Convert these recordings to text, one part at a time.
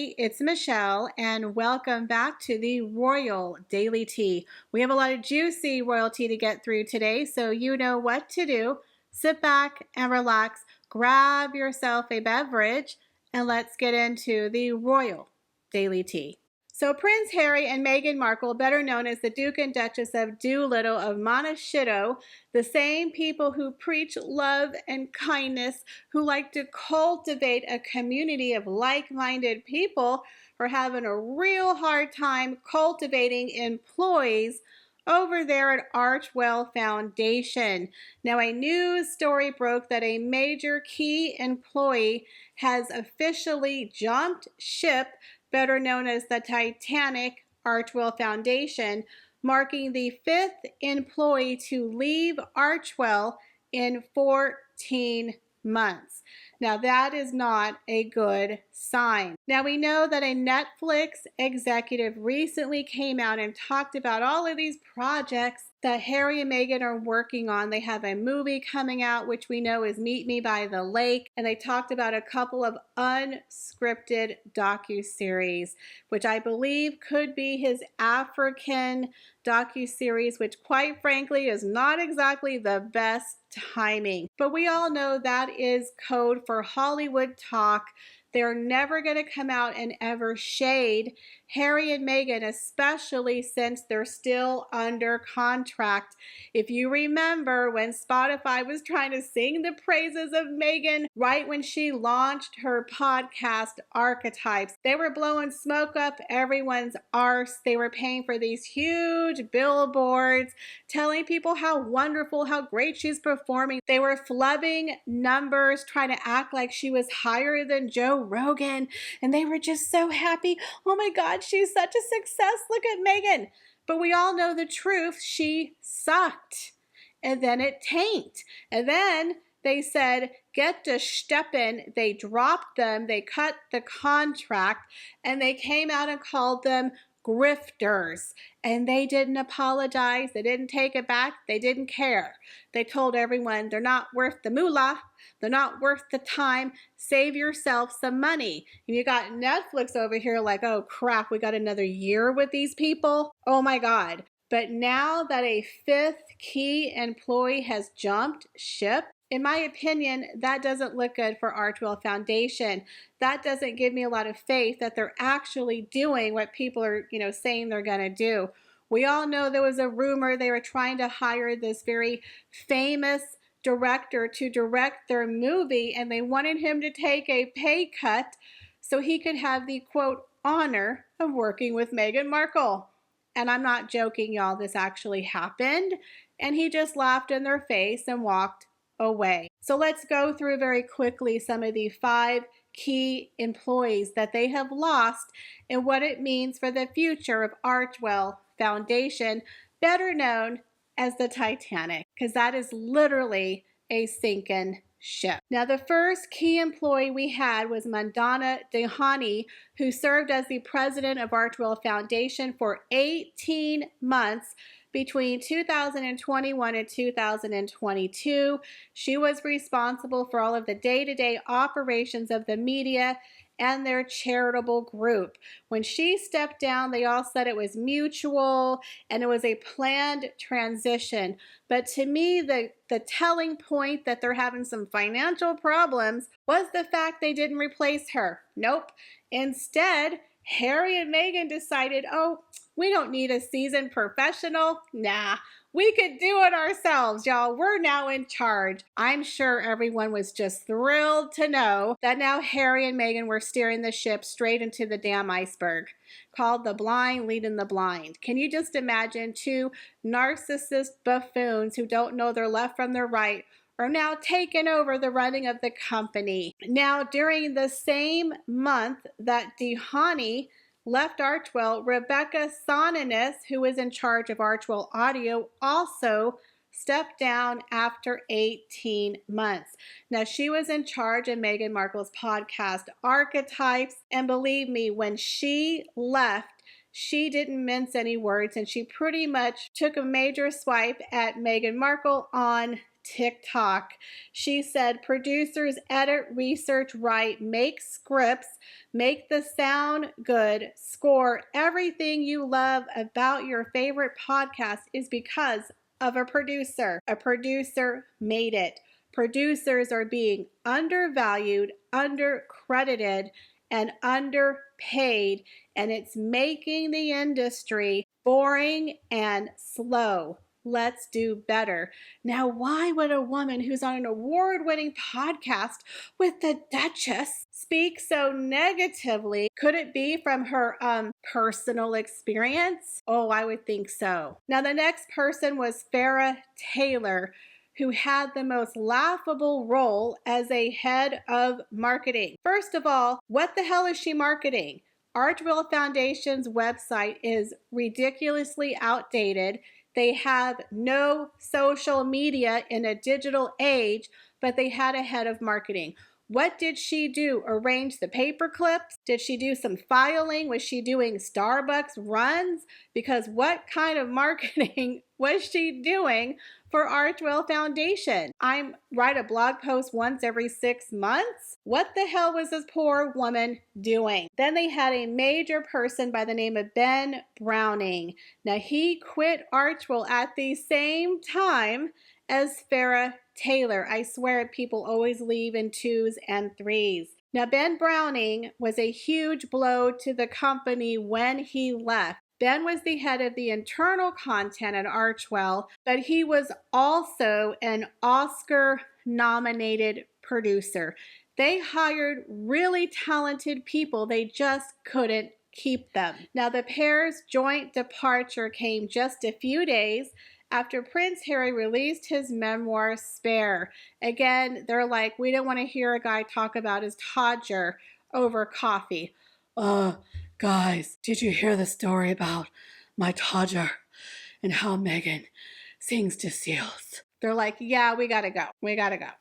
everybody, it's Michelle and welcome back to the Royal Daily Tea. We have a lot of juicy royal tea to get through today, so you know what to do. Sit back and relax, grab yourself a beverage, and let's get into the Royal Daily Tea. So Prince Harry and Meghan Markle, better known as the Duke and Duchess of Doolittle of Montecito, the same people who preach love and kindness, who like to cultivate a community of like-minded people, are having a real hard time cultivating employees over there at Archewell Foundation. Now, a news story broke that a major key employee has officially jumped ship, better known as the Titanic Archewell Foundation, marking the 5th employee to leave Archewell in 14 months. Now, that is not a good sign. Now, we know that a Netflix executive recently came out and talked about all of these projects that Harry and Meghan are working on. They have a movie coming out, which we know is Meet Me by the Lake, and they talked about a couple of unscripted docuseries, which I believe could be his African docuseries, which quite frankly is not exactly the best timing. But we all know that is code for Hollywood talk. They're never going to come out and ever shade Harry and Meghan, especially since they're still under contract. If you remember when Spotify was trying to sing the praises of Meghan right when she launched her podcast Archetypes, they were blowing smoke up everyone's arse. They were paying for these huge billboards, telling people how wonderful, how great she's performing. They were flubbing numbers, trying to act like she was higher than Joe Rogan, and they were just so happy. Oh my God, she's such a success. Look at Meghan. But we all know the truth. She sucked. And then it tanked. And then they said, get to steppin'. They dropped them. They cut the contract. And they came out and called them grifters. And they didn't apologize. They didn't take it back. They didn't care. They told everyone they're not worth the moolah. They're not worth the time. Save yourself some money. And you got Netflix over here like, oh crap, we got another year with these people. Oh my God. But now that a 5th key employee has jumped ship, in my opinion, that doesn't look good for Archewell Foundation. That doesn't give me a lot of faith that they're actually doing what people are, saying they're going to do. We all know there was a rumor they were trying to hire this very famous director to direct their movie, and they wanted him to take a pay cut so he could have the, quote, honor of working with Meghan Markle. And I'm not joking, y'all. This actually happened. And he just laughed in their face and walked away. So let's go through very quickly some of the 5 key employees that they have lost and what it means for the future of Archewell Foundation, better known as the Titanic, because that is literally a sinking ship. Now, the first key employee we had was Madonna Dehani, who served as the president of Archewell Foundation for 18 months between 2021 and 2022. She was responsible for all of the day-to-day operations of the media and their charitable group. When she stepped down, they all said it was mutual and it was a planned transition. But to me, the telling point that they're having some financial problems was the fact they didn't replace her. Nope. Instead, Harry and Meghan decided, oh, we don't need a seasoned professional. Nah, we could do it ourselves, y'all. We're now in charge. I'm sure everyone was just thrilled to know that now Harry and Meghan were steering the ship straight into the damn iceberg, called the blind leading the blind. Can you just imagine 2 narcissist buffoons who don't know their left from their right are now taking over the running of the company? Now, during the same month that Dehani left Archewell, Rebecca Sonanis, who was in charge of Archewell Audio, also stepped down after 18 months. Now, she was in charge of Meghan Markle's podcast Archetypes, and believe me, when she left, she didn't mince any words, and she pretty much took a major swipe at Meghan Markle on TikTok. She said producers edit, research, write, make scripts, make the sound good, score. Everything you love about your favorite podcast is because of a producer. A producer made it. Producers are being undervalued, undercredited, and underpaid, and it's making the industry boring and slow. Let's do better. Now, why would a woman who's on an award-winning podcast with the Duchess speak so negatively? Could it be from her personal experience? Oh, I would think so. Now, the next person was Farah Taylor, who had the most laughable role as a head of marketing. First of all, what the hell is she marketing? Archewell Foundation's website is ridiculously outdated. They have no social media in a digital age, but they had a head of marketing. What did she do? Arrange the paper clips? Did she do some filing? Was she doing Starbucks runs? Because what kind of marketing was she doing for Archewell Foundation? I write a blog post once every 6 months. What the hell was this poor woman doing? Then they had a major person by the name of Ben Browning. Now he quit Archewell at the same time as Farah Taylor. I swear people always leave in 2s and 3s. Now Ben Browning was a huge blow to the company when he left. Ben was the head of the internal content at Archewell, but he was also an Oscar-nominated producer. They hired really talented people. They just couldn't keep them. Now, the pair's joint departure came just a few days after Prince Harry released his memoir, Spare. Again, they're like, we don't want to hear a guy talk about his Todger over coffee. Guys, did you hear the story about my Todger and how Meghan sings to seals? They're like, yeah, we gotta go. We gotta go.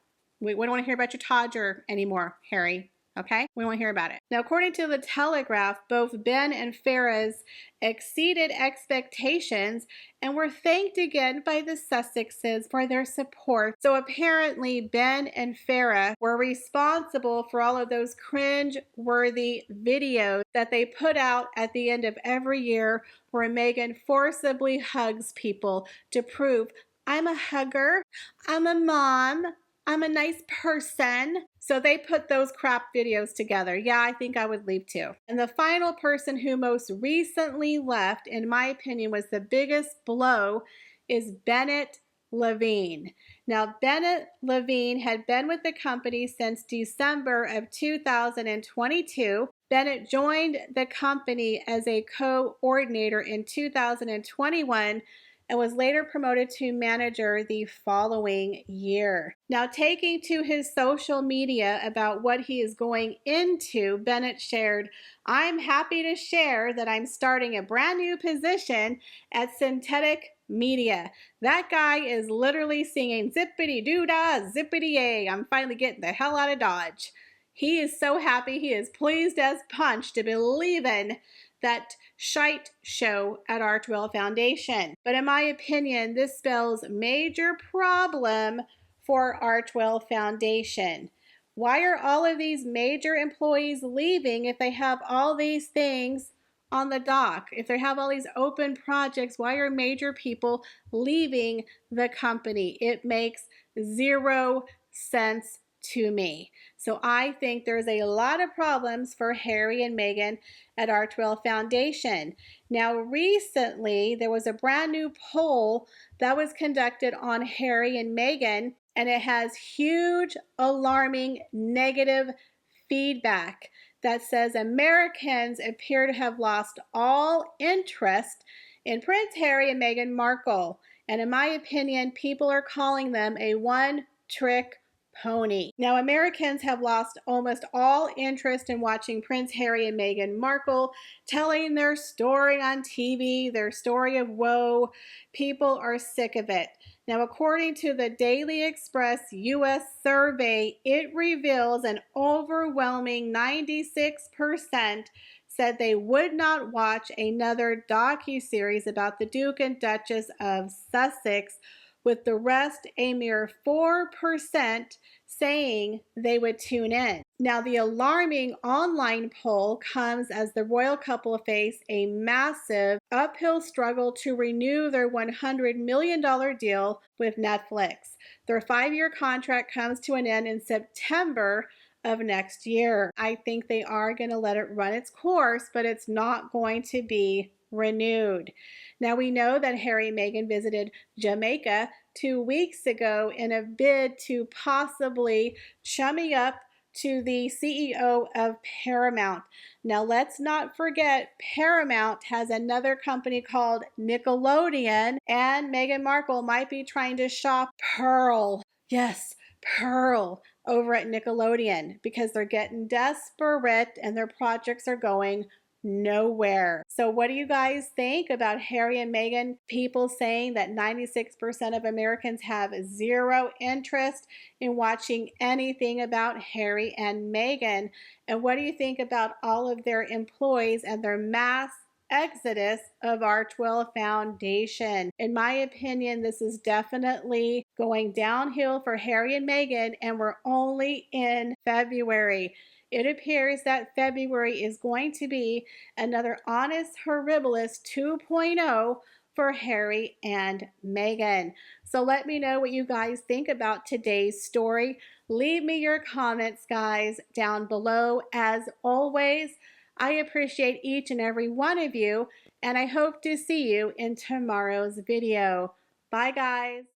We don't want to hear about your Todger anymore, Harry. Okay? We don't want to hear about it. Now, according to the Telegraph, both Ben and Farah's exceeded expectations and were thanked again by the Sussexes for their support. So apparently, Ben and Farah were responsible for all of those cringe-worthy videos that they put out at the end of every year where Meghan forcibly hugs people to prove, I'm a hugger, I'm a mom, I'm a nice person. So they put those crap videos together. Yeah, I think I would leave too. And the final person who most recently left, in my opinion, was the biggest blow, is Bennett LaVine. Now, Bennett LaVine had been with the company since December of 2022. Bennett joined the company as a coordinator in 2021 and was later promoted to manager the following year. Now, taking to his social media about what he is going into, Bennett shared, I'm happy to share that I'm starting a brand new position at Synthetic Media. That guy is literally singing zippity-doo-dah, zippity-yay. I'm finally getting the hell out of Dodge. He is so happy. He is pleased as punch to be leaving that shite show at Archewell Foundation. But in my opinion, this spells major problem for Archewell Foundation. Why are all of these major employees leaving if they have all these things on the dock? If they have all these open projects, why are major people leaving the company? It makes zero sense to me. So I think there's a lot of problems for Harry and Meghan at Archewell Foundation. Now, recently, there was a brand new poll that was conducted on Harry and Meghan, and it has huge, alarming, negative feedback that says Americans appear to have lost all interest in Prince Harry and Meghan Markle. And in my opinion, people are calling them a one-trick pony. Now, Americans have lost almost all interest in watching Prince Harry and Meghan Markle telling their story on TV, their story of woe. People are sick of it. Now, according to the Daily Express U.S. survey, it reveals an overwhelming 96% said they would not watch another docuseries about the Duke and Duchess of Sussex with the rest a mere 4% saying they would tune in. Now, the alarming online poll comes as the royal couple face a massive uphill struggle to renew their $100 million deal with Netflix. Their 5-year contract comes to an end in September of next year. I think they are going to let it run its course, but it's not going to be renewed. Now, we know that Harry and Meghan visited Jamaica 2 weeks ago in a bid to possibly chummy up to the CEO of Paramount. Now, let's not forget Paramount has another company called Nickelodeon, and Meghan Markle might be trying to shop Pearl. Yes, Pearl over at Nickelodeon because they're getting desperate and their projects are going nowhere. So what do you guys think about Harry and Meghan? People saying that 96% of Americans have zero interest in watching anything about Harry and Meghan. And what do you think about all of their employees and their mass exodus of Archewell Foundation? In my opinion, this is definitely going downhill for Harry and Meghan, and we're only in February. It appears that February is going to be another Honest Horribilis 2.0 for Harry and Meghan. So let me know what you guys think about today's story. Leave me your comments, guys, down below. As always, I appreciate each and every one of you, and I hope to see you in tomorrow's video. Bye, guys.